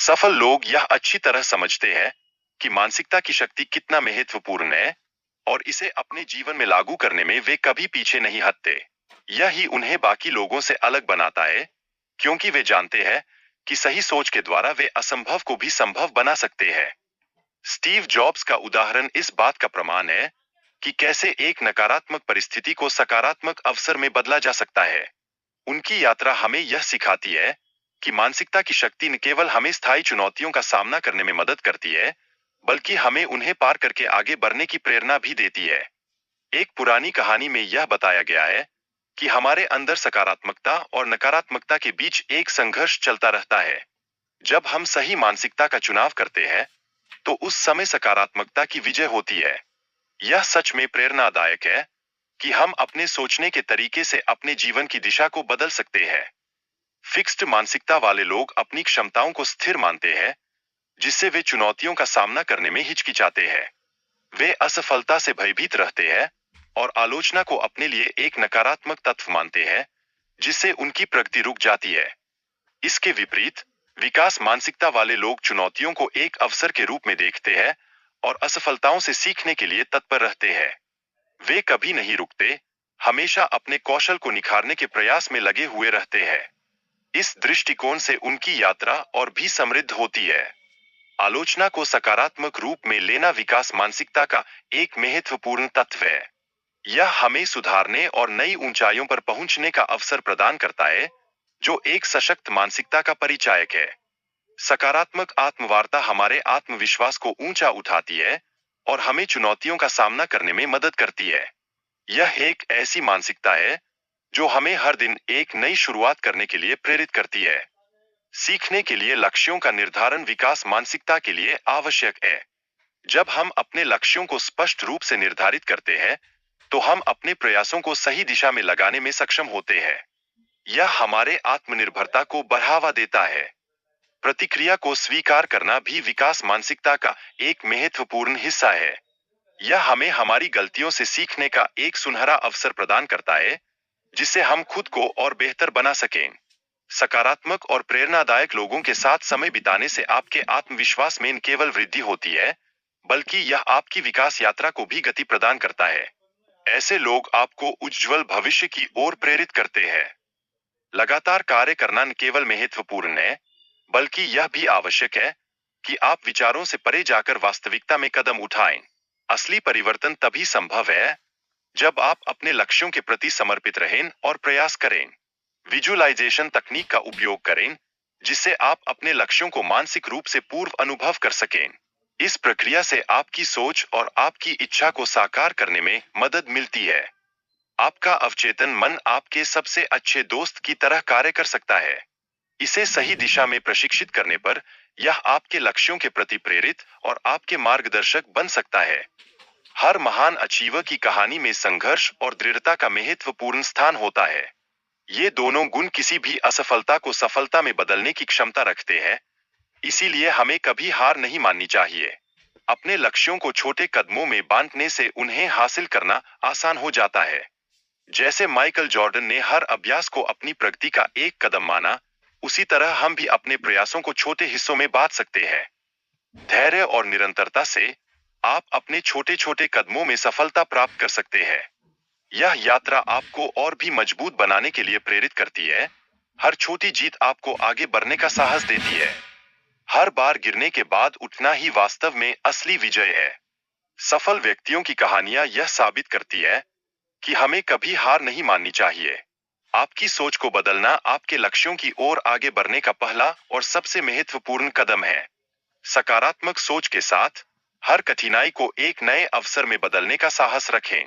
सफल लोग यह अच्छी तरह समझते हैं कि मानसिकता की शक्ति कितना महत्वपूर्ण है और इसे अपने जीवन में लागू करने में वे कभी पीछे नहीं हटते। यही उन्हें बाकी लोगों से अलग बनाता है, क्योंकि वे जानते हैं कि सही सोच के द्वारा वे असंभव को भी संभव बना सकते हैं। स्टीव जॉब्स का उदाहरण इस बात का प्रमाण है कि कैसे एक नकारात्मक परिस्थिति को सकारात्मक अवसर में बदला जा सकता है। उनकी यात्रा हमें यह सिखाती है कि मानसिकता की शक्ति न केवल हमें स्थायी चुनौतियों का सामना करने में मदद करती है, बल्कि हमें उन्हें पार करके आगे बढ़ने की प्रेरणा भी देती है। एक पुरानी कहानी में यह बताया गया है कि हमारे अंदर सकारात्मकता और नकारात्मकता के बीच एक संघर्ष चलता रहता है। जब हम सही मानसिकता का चुनाव करते हैं, तो उस समय सकारात्मकता की विजय होती है। यह सच में प्रेरणादायक है कि हम अपने सोचने के तरीके से अपने जीवन की दिशा को बदल सकते हैं। फिक्स्ड मानसिकता वाले लोग अपनी क्षमताओं को स्थिर मानते हैं, जिससे वे चुनौतियों का सामना करने में हिचकिचाते हैं। वे असफलता से भयभीत रहते हैं और आलोचना को अपने लिए एक नकारात्मक तत्व मानते हैं, जिससे उनकी प्रगति रुक जाती है। इसके विपरीत, विकास मानसिकता वाले लोग चुनौतियों को एक अवसर के रूप में देखते हैं और असफलताओं से सीखने के लिए तत्पर रहते हैं। वे कभी नहीं रुकते, हमेशा अपने कौशल को निखारने के प्रयास में लगे हुए रहते हैं। इस दृष्टिकोण से उनकी यात्रा और भी समृद्ध होती है। आलोचना को सकारात्मक रूप में लेना विकास मानसिकता का एक महत्वपूर्ण तत्व है। यह हमें सुधारने और नई ऊंचाइयों पर पहुंचने का अवसर प्रदान करता है, जो एक सशक्त मानसिकता का परिचायक है। सकारात्मक आत्मवार्ता हमारे आत्मविश्वास को ऊंचा उठाती है और हमें चुनौतियों का सामना करने में मदद करती है। यह एक ऐसी मानसिकता है जो हमें हर दिन एक नई शुरुआत करने के लिए प्रेरित करती है। सीखने के लिए लक्ष्यों का निर्धारण विकास मानसिकता के लिए आवश्यक है। जब हम अपने लक्ष्यों को स्पष्ट रूप से निर्धारित करते हैं, तो हम अपने प्रयासों को सही दिशा में लगाने में सक्षम होते हैं। यह हमारे आत्मनिर्भरता को बढ़ावा देता है। प्रतिक्रिया को स्वीकार करना भी विकास मानसिकता का एक महत्वपूर्ण हिस्सा है। यह हमें हमारी गलतियों से सीखने का एक सुनहरा अवसर प्रदान करता है, जिससे हम खुद को और बेहतर बना सकें। सकारात्मक और प्रेरणादायक लोगों के साथ समय बिताने से आपके आत्मविश्वास में न केवल वृद्धि होती है, बल्कि यह आपकी विकास यात्रा को भी गति प्रदान करता है। ऐसे लोग आपको उज्जवल भविष्य की ओर प्रेरित करते हैं। लगातार कार्य करना न केवल महत्वपूर्ण है, बल्कि यह भी आवश्यक है कि आप विचारों से परे जाकर वास्तविकता में कदम उठाएं। असली परिवर्तन तभी संभव है जब आप अपने लक्ष्यों के प्रति समर्पित रहें और प्रयास करें। विजुअलाइजेशन तकनीक का उपयोग करें, जिससे आप अपने लक्ष्यों को मानसिक रूप से पूर्व अनुभव कर सकें। इस प्रक्रिया से आपकी सोच और आपकी इच्छा को साकार करने में मदद मिलती है। आपका अवचेतन मन आपके सबसे अच्छे दोस्त की तरह कार्य कर सकता है। इसे सही दिशा में प्रशिक्षित करने पर यह आपके लक्ष्यों के प्रति प्रेरित और आपके मार्गदर्शक बन सकता है। हर महान अचीवर की कहानी में संघर्ष और दृढ़ता का महत्वपूर्ण स्थान होता है। ये दोनों गुण किसी भी असफलता को सफलता में बदलने की क्षमता रखते हैं। इसीलिए हमें कभी हार नहीं माननी चाहिए। अपने लक्ष्यों को छोटे कदमों में बांटने से उन्हें हासिल करना आसान हो जाता है। जैसे माइकल जॉर्डन ने हर अभ्यास को अपनी प्रगति का एक कदम माना, उसी तरह हम भी अपने प्रयासों को छोटे हिस्सों में बांट सकते हैं। धैर्य और निरंतरता से आप अपने छोटे छोटे कदमों में सफलता प्राप्त कर सकते हैं। यह यात्रा आपको और भी मजबूत बनाने के लिए प्रेरित करती है। हर छोटी जीत आपको आगे बढ़ने का साहस देती है। हर बार गिरने के बाद उठना ही वास्तव में असली विजय है। सफल व्यक्तियों की कहानियां यह साबित करती है कि हमें कभी हार नहीं माननी चाहिए। आपकी सोच को बदलना आपके लक्ष्यों की ओर आगे बढ़ने का पहला और सबसे महत्वपूर्ण कदम है। सकारात्मक सोच के साथ हर कठिनाई को एक नए अवसर में बदलने का साहस रखें।